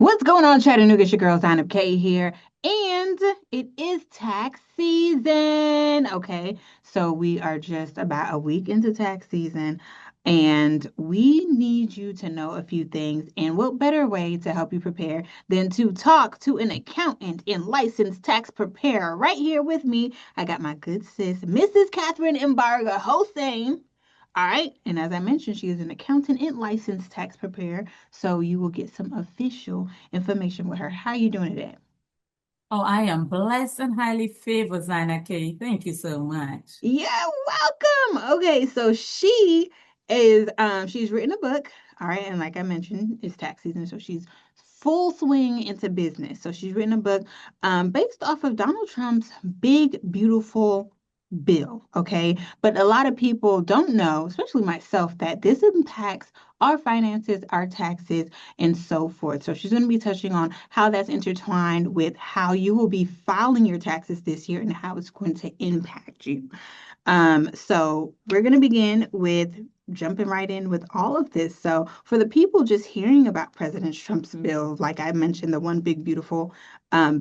What's going on, Chattanooga? It's your girl, Sign Up K here. And it is tax season. Okay. So we are just about a week into tax season. And we need you to know a few things. And what better way to help you prepare than to talk to an accountant and licensed tax preparer right here with me? I got my good sis, Mrs. Catherine Embarga Hossein. All right. And as I mentioned, she is an accountant and licensed tax preparer. So you will get some official information with her. How are you doing today? Oh, I am blessed and highly favored, Zina K. Thank you so much. Yeah, welcome. Okay, so she's written a book, all right, and like I mentioned, it's tax season, so she's full swing into business. So she's written a book based off of Donald Trump's big beautiful bill, okay? But a lot of people don't know, especially myself, that this impacts our finances, our taxes, and so forth. So she's going to be touching on how that's intertwined with how you will be filing your taxes this year and how it's going to impact you. So we're going to begin with jumping right in with all of this. So for the people just hearing about President Trump's bill, like I mentioned, the One Big Beautiful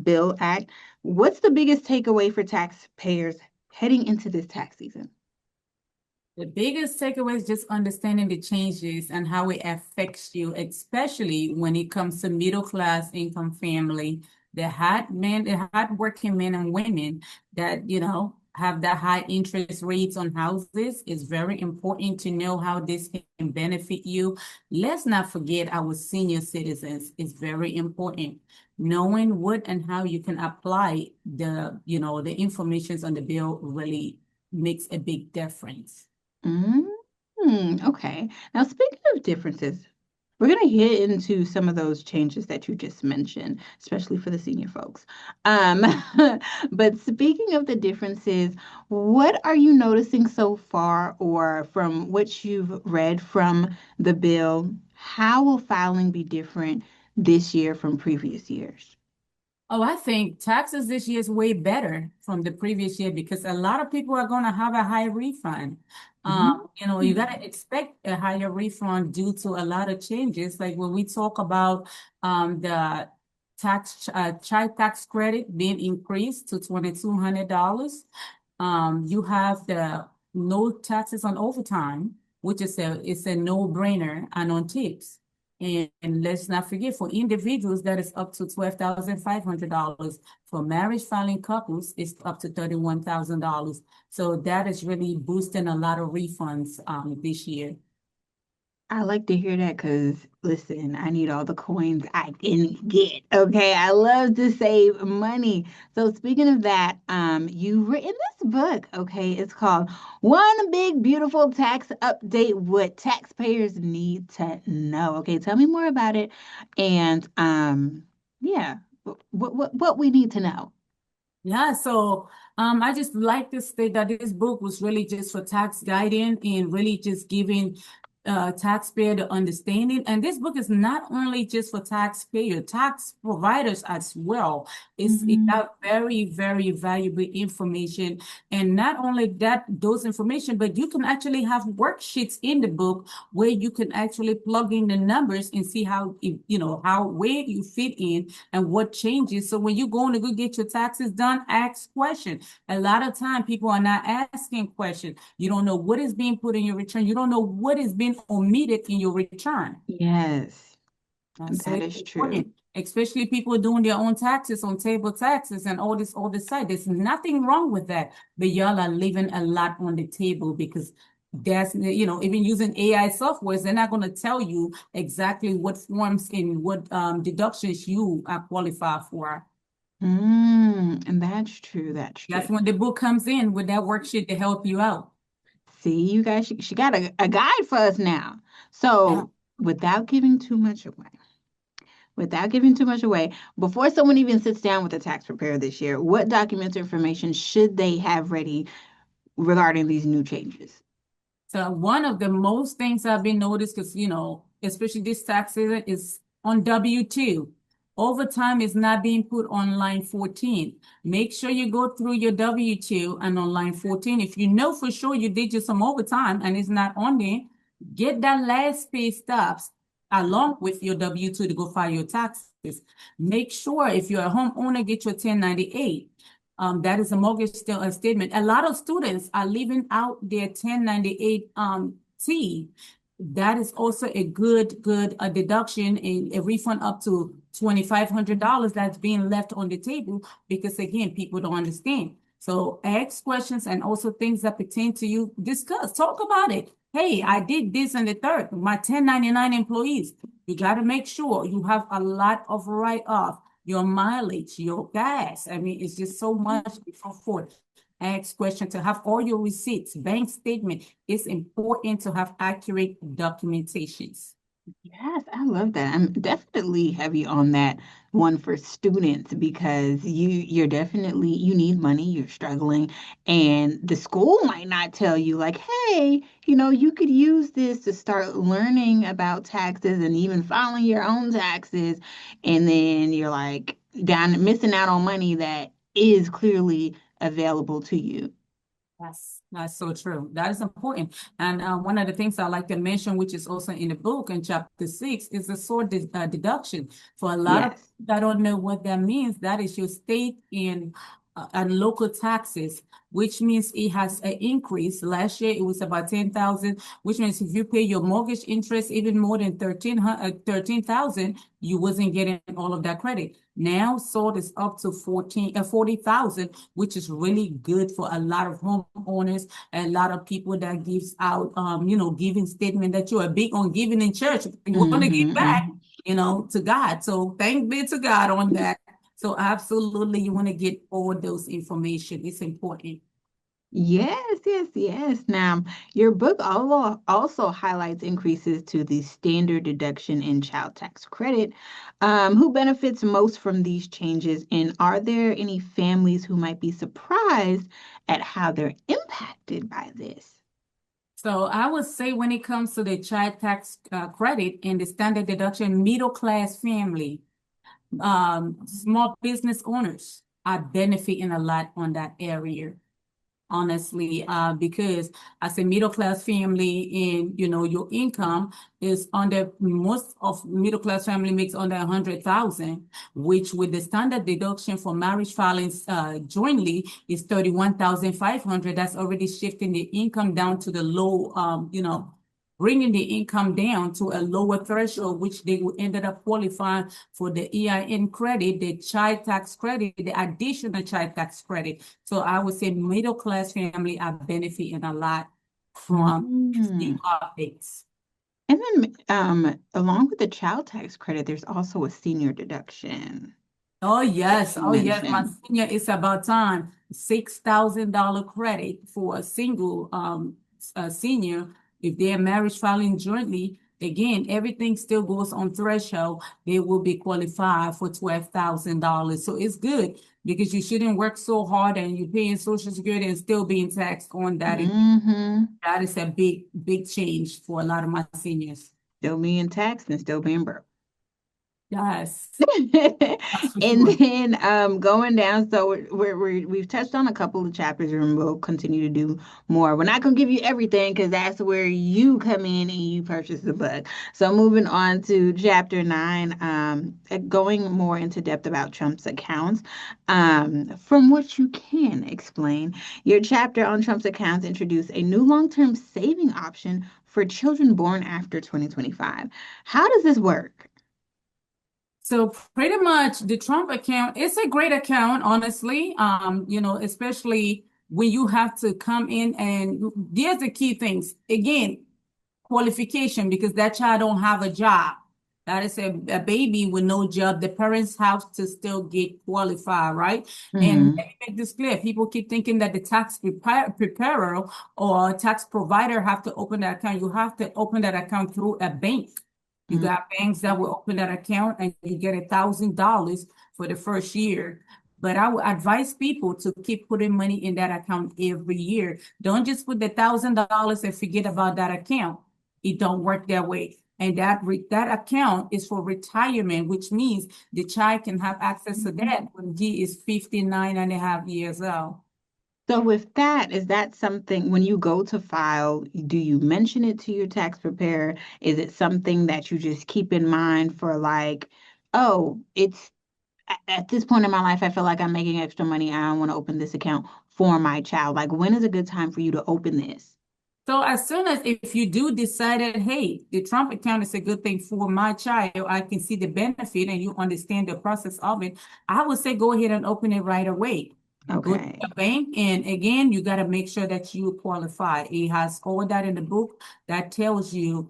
Bill Act, what's the biggest takeaway for taxpayers heading into this tax season? The biggest takeaway is just understanding the changes and how it affects you, especially when it comes to middle class income family, the hard working men and women that, have the high interest rates on houses. Is very important to know how this can benefit you. Let's not forget our senior citizens is very important. Knowing what and how you can apply the informations on the bill really makes a big difference. Okay. Now, speaking of differences, we're going to get into some of those changes that you just mentioned, especially for the senior folks. Um, but speaking of the differences, what are you noticing so far, or from what you've read from the bill? How will filing be different this year from previous years? Oh, I think taxes this year is way better from the previous year because a lot of people are going to have a high refund. Mhm. You got to expect a higher refund due to a lot of changes. Like when we talk about the child tax credit being increased to $2,200, you have the no taxes on overtime, which is it's a no-brainer, and on tips. And let's not forget, for individuals, that is up to $12,500. For marriage filing couples, it's up to $31,000. So that is really boosting a lot of refunds this year. I like to hear that because, listen, I need all the coins I can get. Okay, I love to save money. So speaking of that, you've written this book. Okay, it's called "One Big Beautiful Tax Update: What Taxpayers Need to Know." Okay, tell me more about it, and yeah, what we need to know. Yeah, so I just like to state that this book was really just for tax guidance and really just giving taxpayer the understanding. And this book is not only just for taxpayer, tax providers as well. It Mhm. got very, very valuable information. And not only that, those information, but you can actually have worksheets in the book where you can actually plug in the numbers and see how, how where you fit in and what changes. So when you're going to go get your taxes done, ask questions. A lot of time people are not asking questions. You don't know what is being put in your return. You don't know what is being omitted in your return. Yes, So that it's is true. important, especially people doing their own taxes on table taxes and all this side. There's nothing wrong with that, but y'all are leaving a lot on the table because even using AI softwares, they're not going to tell you exactly what forms and what deductions you are qualified for. And that's true. That's true. That's when the book comes in with that worksheet to help you out. See, you guys, she got a guide for us now. Yeah. So, without giving too much away, without giving too much away, before someone even sits down with a tax preparer this year, what documents or information should they have ready regarding these new changes? So one of the most things I've been noticed, because especially this tax season, is on W-2. Overtime is not being put on line 14. Make sure you go through your W-2 and on line 14. If you know for sure you did just some overtime and it's not on there, get that last pay stubs along with your W-2 to go file your taxes. Make sure if you're a homeowner, get your 1098. That is a mortgage statement. A lot of students are leaving out their 1098 T. That is also a good deduction and a refund up to $2,500 that's being left on the table because again, people don't understand. So ask questions and also things that pertain to you. Discuss, talk about it. Hey, I did this and the third. My 1099 employees. You got to make sure you have a lot of write-off, your mileage, your gas. I mean, it's just so much before forth. Ask question to have all your receipts, bank statement. It's important to have accurate documentations. Yes, I love that. I'm definitely heavy on that one for students because you're definitely you need money, you're struggling, and the school might not tell you like, hey, you could use this to start learning about taxes and even filing your own taxes, and then you're like down missing out on money that is clearly available to you. That's so true. That is important. And one of the things I like to mention, which is also in the book in chapter 6, is the sword deduction. For a lot of people Yes. that don't know what that means, that is your state and local taxes, which means it has an increase. Last year it was about 10,000, which means if you pay your mortgage interest even more than 13,000, you wasn't getting all of that credit. Now SOAR is up to 40,000, which is really good for a lot of homeowners, a lot of people that gives out, giving statement that you are big on giving in church. You want to give back, Hmm. to God. So thank be to God on that. So absolutely, you want to get all those information. It's important. Yes, yes, yes. Now, your book also highlights increases to the standard deduction in child tax credit. Who benefits most from these changes, and are there any families who might be surprised at how they're impacted by this? So I would say when it comes to the child tax credit and the standard deduction, middle class family, small business owners are benefiting a lot on that area, honestly, because as a middle class family and your income is under most of middle class family makes under 100,000, which with the standard deduction for marriage filings jointly is 31,500. That's already shifting the income down to the low, bringing the income down to a lower threshold, which they will ended up qualifying for the EIN credit, the child tax credit, the additional child tax credit. So I would say middle class family are benefiting a lot from these new Mm. updates. And then, along with the child tax credit, there's also a senior deduction Oh that yes, you oh yes, my mentioned. senior, it's about time. $6,000 credit for a single senior. If they're marriage filing jointly, again, everything still goes on threshold. They will be qualified for $12,000. So it's good because you shouldn't work so hard and you're paying Social Security and still being taxed on that. Mm-hmm. That is a big change for a lot of my seniors. Still being taxed and still being broke. Yes, that's for And sure. then going down, so we've touched on a couple of chapters and we'll continue to do more. We're not going to give you everything because that's where you come in and you purchase the book. So moving on to chapter 9, going more into depth about Trump's accounts. From what you can explain, your chapter on Trump's accounts introduced a new long-term saving option for children born after 2025. How does this work? So pretty much the Trump account, it's a great account, honestly. Especially when you have to come in and there's the key things. Again, qualification because that child don't have a job. That is a baby with no job. The parents have to still get qualified, right? And let Mm-hmm. me make this clear. People keep thinking that the tax preparer or tax provider have to open that account. You have to open that account through a bank. You got banks that will open that account and you get $1,000 for the first year. But I would advise people to keep putting money in that account every year. Don't just put the $1,000 and forget about that account. It don't work that way. And that account is for retirement, which means the child can have access to that when he is 59 and a half years old. So with that, is that something when you go to file, do you mention it to your tax preparer? Is it something that you just keep in mind for like, oh, it's at this point in my life, I feel like I'm making extra money. I don't want to open this account for my child. Like, when is a good time for you to open this? So as soon as if you do decide that, hey, the Trump account is a good thing for my child, I can see the benefit and you understand the process of it, I would say go ahead and open it right away. Go to Okay. the bank, and again, you got to make sure that you qualify. It has all that in the book that tells you,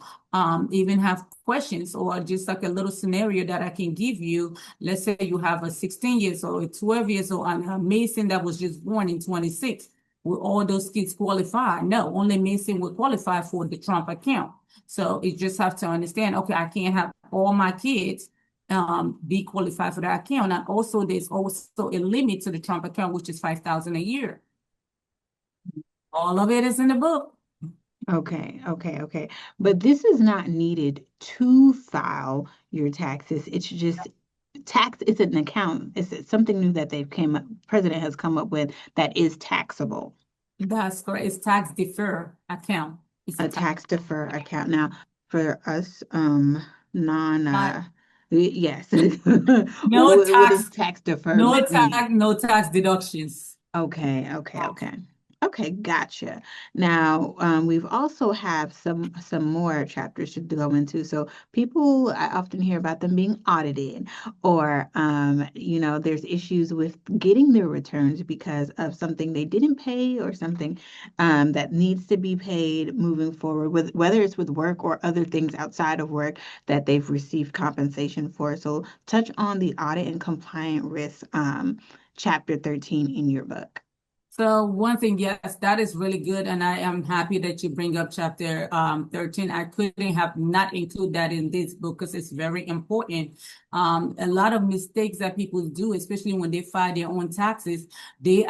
even have questions or just like a little scenario that I can give you. Let's say you have a 16 years old, a 12 years old, and a Mason that was just born in 26. Will all those kids qualify? No, only Mason will qualify for the Trump account. So you just have to understand, okay, I can't have all my kids be qualified for that account. And also, there's also a limit to the Trump account, which is 5,000 a year. All of it is in the book. Okay. Okay. Okay. But this is not needed to file your taxes. It's just it's an account. It's something new that president has come up with that is taxable. That's correct. It's tax defer account. It's a A tax. tax defer account. Now, for us, non, Not, yes. no What does tax, tax deferment mean? no tax deductions. Okay, okay, okay. Okay, gotcha. Now, we've also have some more chapters to go into. So people, I often hear about them being audited, or there's issues with getting their returns because of something they didn't pay or something that needs to be paid moving forward, with whether it's with work or other things outside of work that they've received compensation for. So touch on the audit and compliant risk. Chapter 13 in your book. So one thing, yes, that is really good, and I am happy that you bring up chapter 13. I couldn't have not include that in this book because it's very important. A lot of mistakes that people do, especially when they file their own taxes, they're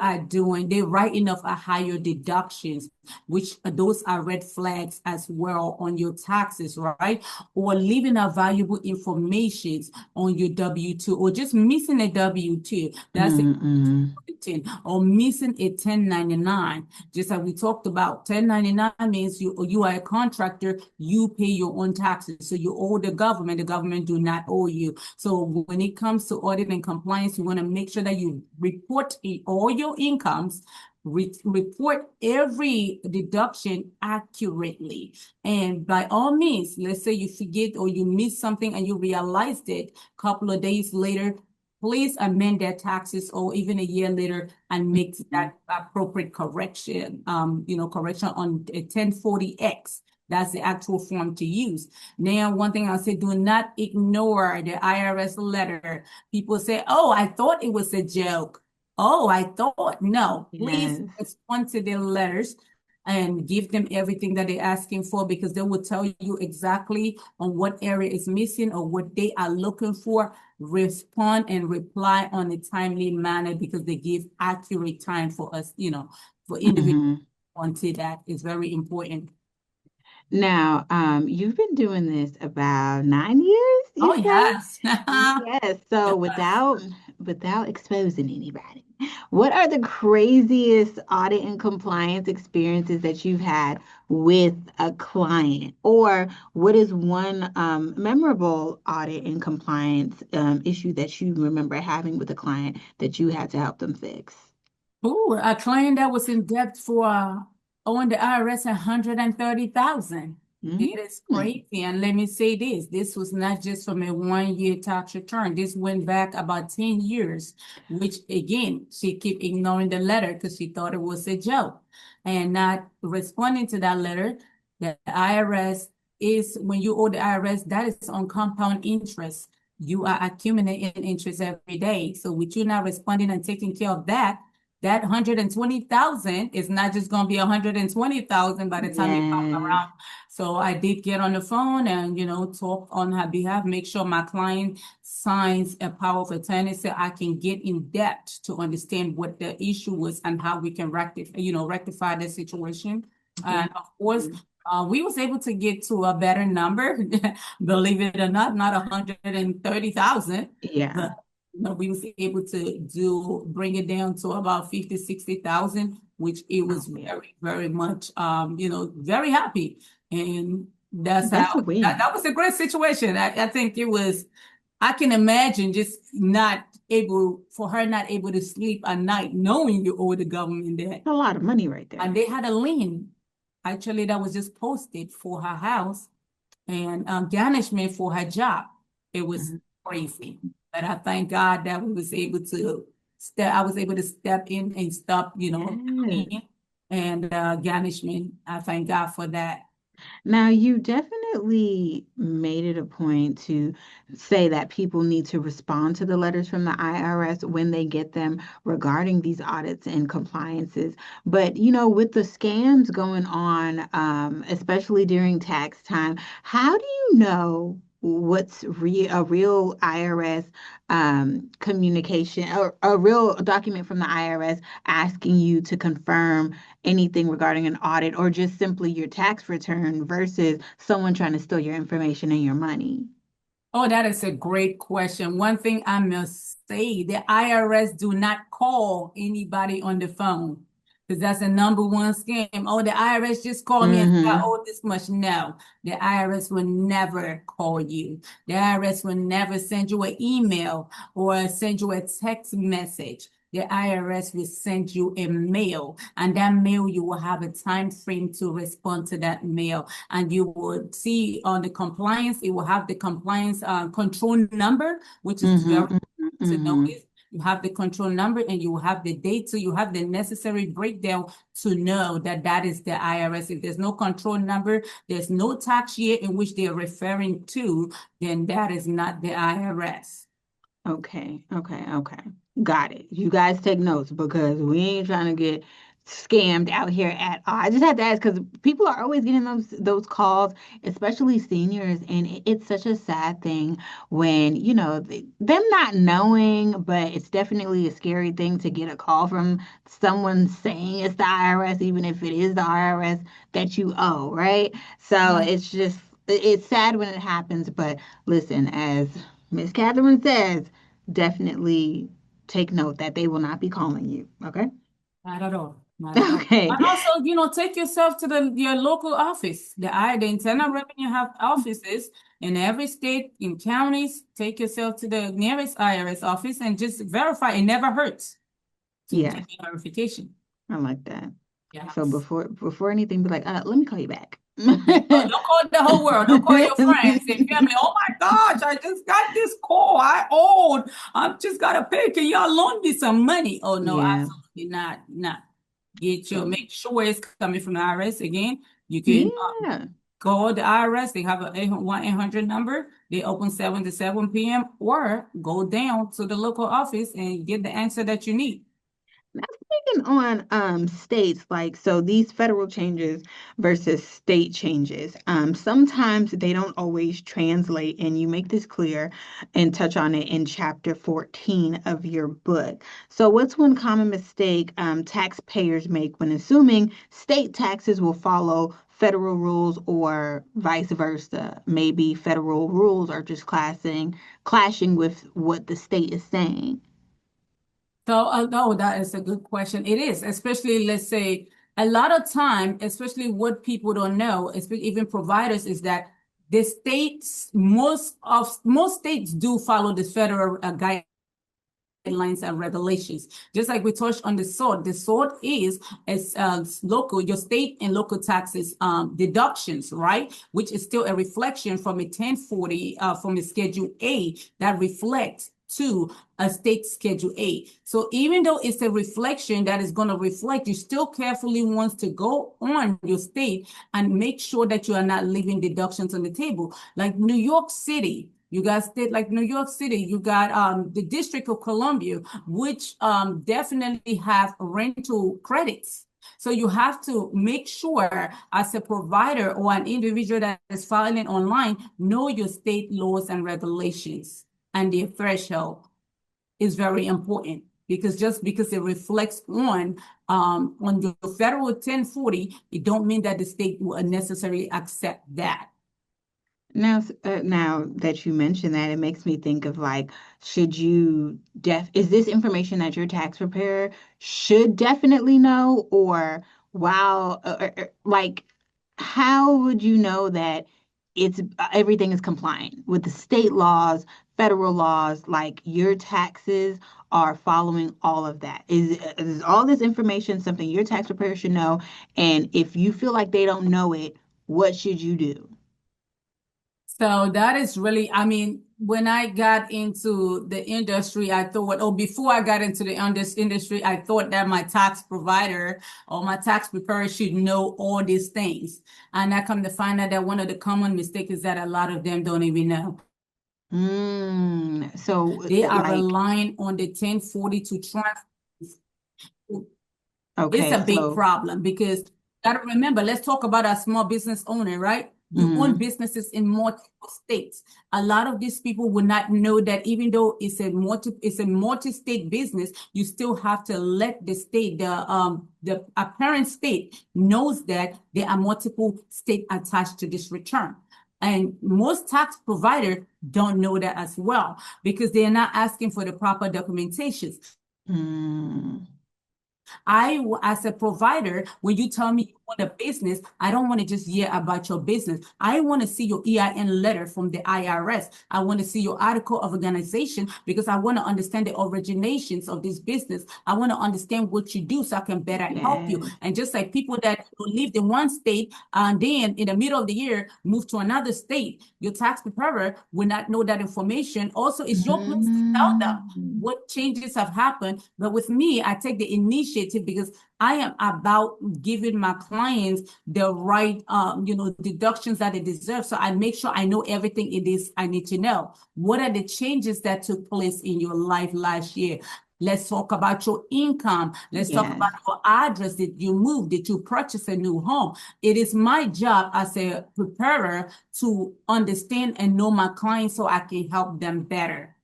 writing off a higher deductions, which those are red flags as well on your taxes, right? Or leaving out valuable information on your W-2 or just missing a W-2. That's Mm-mm. 10 or missing a 1099. Just like we talked about, 1099 means you are a contractor, you pay your own taxes. So you owe the government do not owe you. So when it comes to audit and compliance, you want to make sure that you report all your incomes, report every deduction accurately. And by all means, let's say you forget or you miss something and you realized it a couple of days later, please amend their taxes or even a year later and make that appropriate correction, correction on a 1040X. That's the actual form to use. Now, one thing I'll say, do not ignore the IRS letter. People say, oh, I thought it was a joke. Oh, I thought, no, please Yes. respond to the letters and give them everything that they're asking for because they will tell you exactly on what area is missing or what they are looking for. Respond and reply on a timely manner because they give accurate time for us, for individuals Hmm. onto that is very important. Now, you've been doing this about 9 years, you Oh, say? yes. Yes. So Yes. without exposing anybody, what are the craziest audit and compliance experiences that you've had with a client? Or what is one memorable audit and compliance issue that you remember having with a client that you had to help them fix? Oh, a client that was in debt for owing the IRS 130,000. It is Mm. crazy. And let me say this, this was not just from a 1 year tax return. This went back about 10 years, which again, she kept ignoring the letter because she thought it was a joke and not responding to that letter. The IRS is when you owe the IRS, that is on compound interest. You are accumulating interest every day. So with you not responding and taking care of that, that 120,000 is not just going to be 120,000 by the time you come Yes. around. So I did get on the phone and, talk on her behalf, make sure my client signs a power of attorney so I can get in depth to understand what the issue was and how we can rectify the situation. And of course, Mhm. we was able to get to a better number, believe it or not 130,000, Yeah. but we was able to bring it down to about 50, 60,000 which it Oh was yeah. very, very much, very happy. And that's how, That's a win. that was a great situation. I think it was, I can imagine just for her not able to sleep at night, knowing you owe the government that. A lot of money right And there. they had a lien, actually, that was just posted for her house and garnishment for her job. It was Mhm. crazy. But I thank God that we was able to I was able to step in and stop, Yes. lien and garnishment. I thank God for that. Now, you definitely made it a point to say that people need to respond to the letters from the IRS when they get them regarding these audits and compliances. But, with the scams going on, especially during tax time, how do you know what's a real IRS communication or a real document from the IRS asking you to confirm anything regarding an audit or just simply your tax return versus someone trying to steal your information and your money? Oh, that is a great question. One thing I must say, the IRS do not call anybody on the phone because that's the number one scam. Oh, the IRS just called me and said, I Mm-hmm. owe this much. No, the IRS will never call you. The IRS will never send you an email or send you a text message. The IRS will send you a mail, and that mail you will have a time frame to respond to that mail. And you would see on the compliance, it will have the compliance control number, which is Mm-hmm. very Mm-hmm. important to Mm-hmm. notice. You have the control number and you have the date, so you have the necessary breakdown to know that that is the IRS. If there's no control number, there's no tax year in which they're referring to, then that is not the IRS. Okay, okay, okay. Got it. You guys take notes because we ain't trying to get scammed out here at all. I just had to ask because people are always getting those calls, especially seniors, and it's such a sad thing when, them not knowing, but it's definitely a scary thing to get a call from someone saying it's the IRS, even if it is the IRS that you owe, right? So Right. it's just it's sad when it happens, but listen, as Miss Catherine says, definitely take note that they will not be calling you. Okay. Not at all. Not at all. Okay. And also, take yourself to your local office. The Internal Revenue have offices in every state, in counties. Take yourself to the nearest IRS office and just verify. It never hurts to get Yes, a verification. I like that. So Yes. before anything, be like, let me call you back. Yeah. Oh, don't call the whole world. Don't call your friends and family. Oh my gosh, I just got this call. I owed. I just got to pay. Can y'all loan me some money? Oh no, Yeah. absolutely not. Not. So Make sure it's coming from the IRS. Again, you can yeah. call the IRS. They have a 1-800 number. They open 7 to 7 p.m. or go down to the local office and get the answer that you need. Now speaking on states, like so these federal changes versus state changes, sometimes they don't always translate, and you make this clear and touch on it in chapter 14 of your book. So what's one common mistake taxpayers make when assuming state taxes will follow federal rules or vice versa? Maybe federal rules are just clashing with what the state is saying. So, no, that is a good question. It is, especially, let's say, a lot of time, especially what people don't know, especially even providers, is that the states, most states do follow the federal guidelines and regulations. Just like we touched on the sort, is as local, your state and local taxes deductions, right? Which is still a reflection from a 1040 from a Schedule A that reflects to a state Schedule A. So even though it's a reflection that is going to reflect, you still carefully want to go on your state and make sure that you are not leaving deductions on the table. Like New York City, you got state like New York City, you got the District of Columbia, which definitely have rental credits. So you have to make sure as a provider or an individual that is filing online, know your state laws and regulations and their threshold is very important because just because it reflects on your federal 1040, it don't mean that the state will necessarily accept that. Now that you mention that, it makes me think of like, should you is this information that your tax preparer should definitely know, or wow, like, how would you know that it's everything is compliant with the state laws, federal laws, like your taxes are following all of that? Is all this information something your tax preparer should know? And if you feel like they don't know it, what should you do? So that is really, I mean, when I got into the industry, I thought, oh, before I got into the industry, I thought that my tax provider or my tax preparer should know all these things. And I come to find out that one of the common mistakes is that a lot of them don't even know. So They are like, relying on the 1040 to transfer. It's a okay, big so, problem because gotta remember, let's talk about a small business owner, right? You own mm, businesses in multiple states. A lot of these people would not know that even though it's a multi-state business, you still have to let the state, the apparent state knows that there are multiple state attached to this return. And most tax providers don't know that as well because they're not asking for the proper documentation. mm, As a provider, when you tell me you want a business, I don't want to just hear about your business. I want to see your EIN letter from the IRS. I want to see your article of organization because I want to understand the originations of this business. I want to understand what you do so I can better help you. yes, And just like people that lived in one state and then in the middle of the year move to another state, your tax preparer will not know that information. Also, it's your place to tell them mm, what changes have happened. But with me, I take the initiative because I am about giving my clients the right, deductions that they deserve. So I make sure I know everything it is I need to know. What are the changes that took place in your life last year? Let's talk about your income. Let's talk yes. about your address. Did you move? Did you purchase a new home? It is my job as a preparer to understand and know my clients so I can help them better.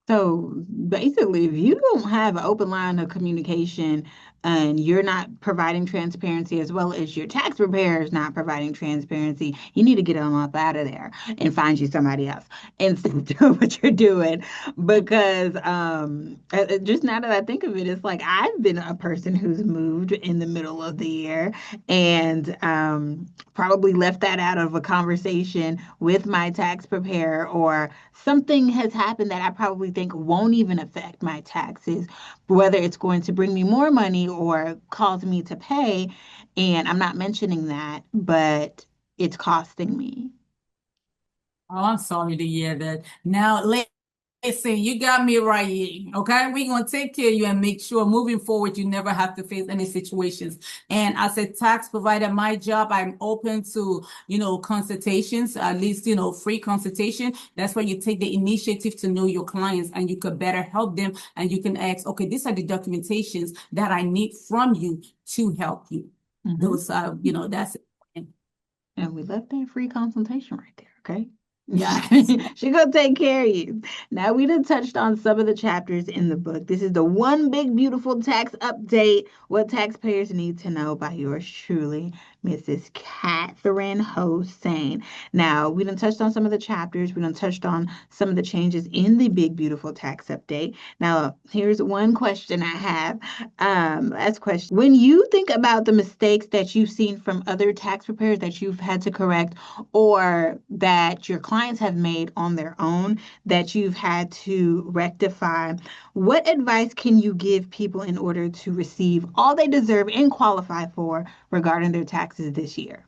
So basically, if you don't have an open line of communication and you're not providing transparency as well as your tax preparer is not providing transparency, you need to get them up out of there and find you somebody else instead of doing what you're doing. Because just now that I think of it, it's like I've been a person who's moved in the middle of the year and probably left that out of a conversation with my tax preparer, or something has happened that I probably think won't even affect my taxes, whether it's going to bring me more money or cause me to pay. And I'm not mentioning that, but it's costing me. Oh, I'm sorry to hear that. Now, listen, you got me right here. Okay, we're gonna take care of you and make sure moving forward you never have to face any situations. And as a tax provider, my job, I'm open to consultations, at least free consultation. That's where you take the initiative to know your clients and you could better help them. And you can ask, okay, these are the documentations that I need from you to help you. Mhm. Those that's it. And we left that free consultation right there, okay? Yes. She gonna take care of you. Now we done touched on some of the chapters in the book. This is the one big beautiful tax update. What taxpayers need to know by yours truly, Mrs. Catherine Hossain. Now we done touched on some of the chapters. We done touched on some of the changes in the big beautiful tax update. Now here's one question I have. Last question. When you think about the mistakes that you've seen from other tax preparers that you've had to correct, or that your clients have made on their own that you've had to rectify, what advice can you give people in order to receive all they deserve and qualify for regarding their taxes this year?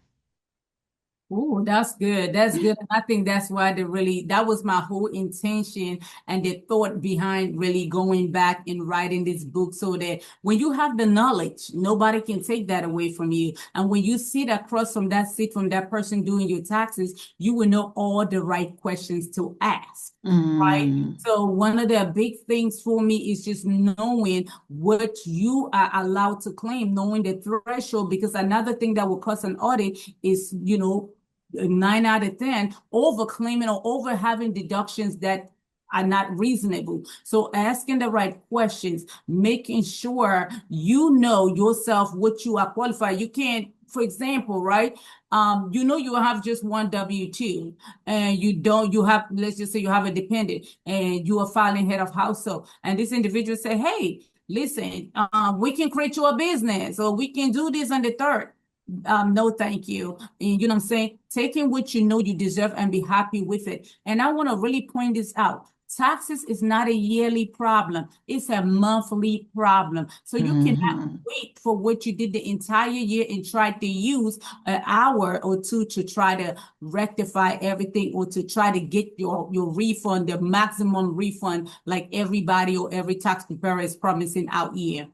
Oh, that's good. That's good. And I think that's why that was my whole intention and the thought behind really going back and writing this book so that when you have the knowledge, nobody can take that away from you. And when you sit across from that seat from that person doing your taxes, you will know all the right questions to ask. Right. Mm, So one of the big things for me is just knowing what you are allowed to claim, knowing the threshold, because another thing that will cause an audit is, 9 out of 10 over claiming or over having deductions that are not reasonable. So asking the right questions, making sure you know yourself what you are qualified. You can't for example, right? You have just one W-2 and you have, let's just say you have a dependent and you are filing head of household. And this individual say, hey, listen, we can create you a business or we can do this on the third. No, thank you. And you know what I'm saying? Taking what you know you deserve and be happy with it. And I want to really point this out. Taxes is not a yearly problem. It's a monthly problem. So you cannot Hmm. wait for what you did the entire year and try to use an hour or two to try to rectify everything or to try to get your refund, the maximum refund, like everybody or every tax preparer is promising out here.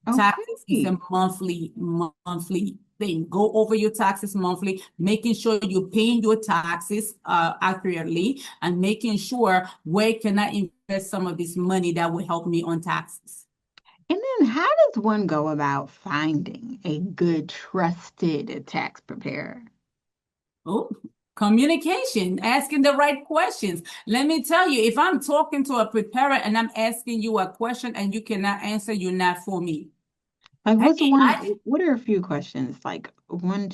Taxes is a Okay. monthly thing. Go over your taxes monthly, making sure you're paying your taxes accurately, and making sure where can I invest some of this money that will help me on taxes. And then how does one go about finding a good, trusted tax preparer? Oh, communication, asking the right questions. Let me tell you, if I'm talking to a preparer and I'm asking you a question and you cannot answer, you're not for me. Like, Hey, what's one, I what are a few questions, like one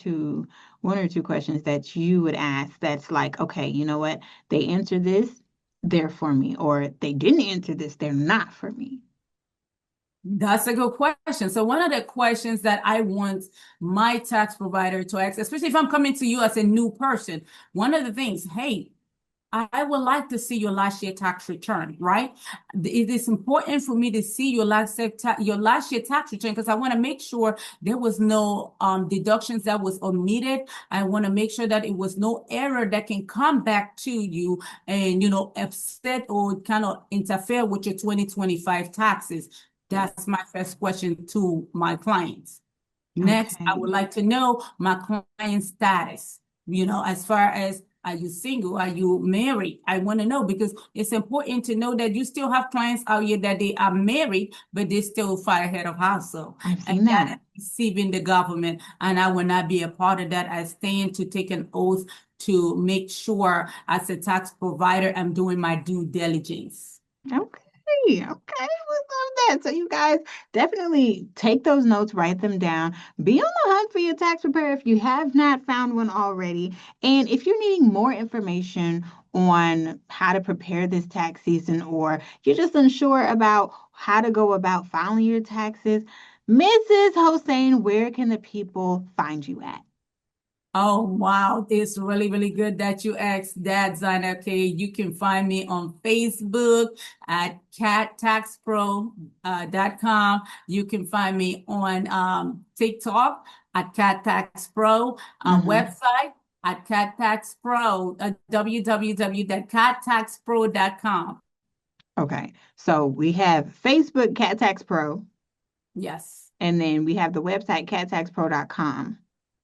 or two questions that you would ask that's like, okay, you know what? They answered this, they're for me, or they didn't answer this, they're not for me. That's a good question. So one of the questions that I want my tax provider to ask, especially if I'm coming to you as a new person, one of the things, hey, I would like to see your last year tax return, right? It is important for me to see your last year tax return because I want to make sure there was no deductions that was omitted. I want to make sure that it was no error that can come back to you and upset or kind of interfere with your 2025 taxes. That's my first question to my clients. Next, I would Okay. like to know my client status. As far as are you single? Are you married? I want to know because it's important to know that you still have clients out here that they are married, but they still file head of household. I've And seen that that. is deceiving the government. And I will not be a part of that. I stand to take an oath to make sure as a tax provider, I'm doing my due diligence. Okay. Okay. We love that. So you guys definitely take those notes, write them down. Be on the hunt for your tax preparer if you have not found one already. And if you're needing more information on how to prepare this tax season, or you're just unsure about how to go about filing your taxes, Mrs. Hossein, where can the people find you at? Oh, wow. It's really, really good that you asked that, Zina. Okay, you can find me on Facebook at cattaxpro.com. You can find me on TikTok at cattaxpro, Hmm. website at cattaxpro, www.cattaxpro.com. Okay. So we have Facebook Cat Tax Pro, Yes, and then we have the website cattaxpro.com.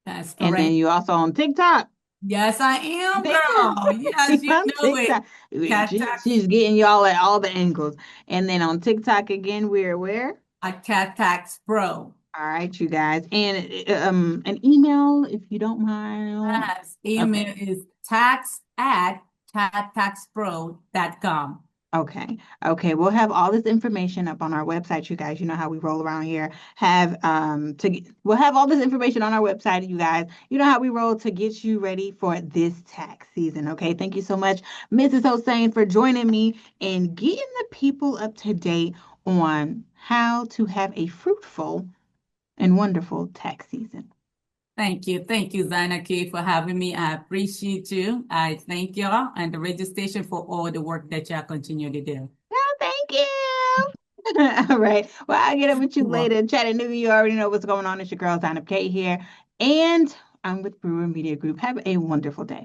that's And then correct. you also on TikTok. Yes, I am, Damn. girl. Yes, She you on know it. TikTok. Cattax She's getting y'all at all the angles. And then on TikTok again, we're where? at cattaxpro. All right, you guys. And an email if you don't mind. Yes, email Okay. is tax@cattaxpro.com. Okay. Okay. We'll have all this information up on our website, you guys. You know how we roll around here. We'll have all this information on our website, you guys. You know how we roll to get you ready for this tax season. Okay. Thank you so much, Mrs. Hossein, for joining me and getting the people up to date on how to have a fruitful and wonderful tax season. Thank you. Thank you, Zina K, for having me. I appreciate you. I thank y'all and the registration for all the work that y'all continue to do. Oh, thank you. All right. Well, I'll get up with you You're welcome. later. Chattanooga, you already know what's going on. It's your girl, Donna Kate here. And I'm with Brewer Media Group. Have a wonderful day.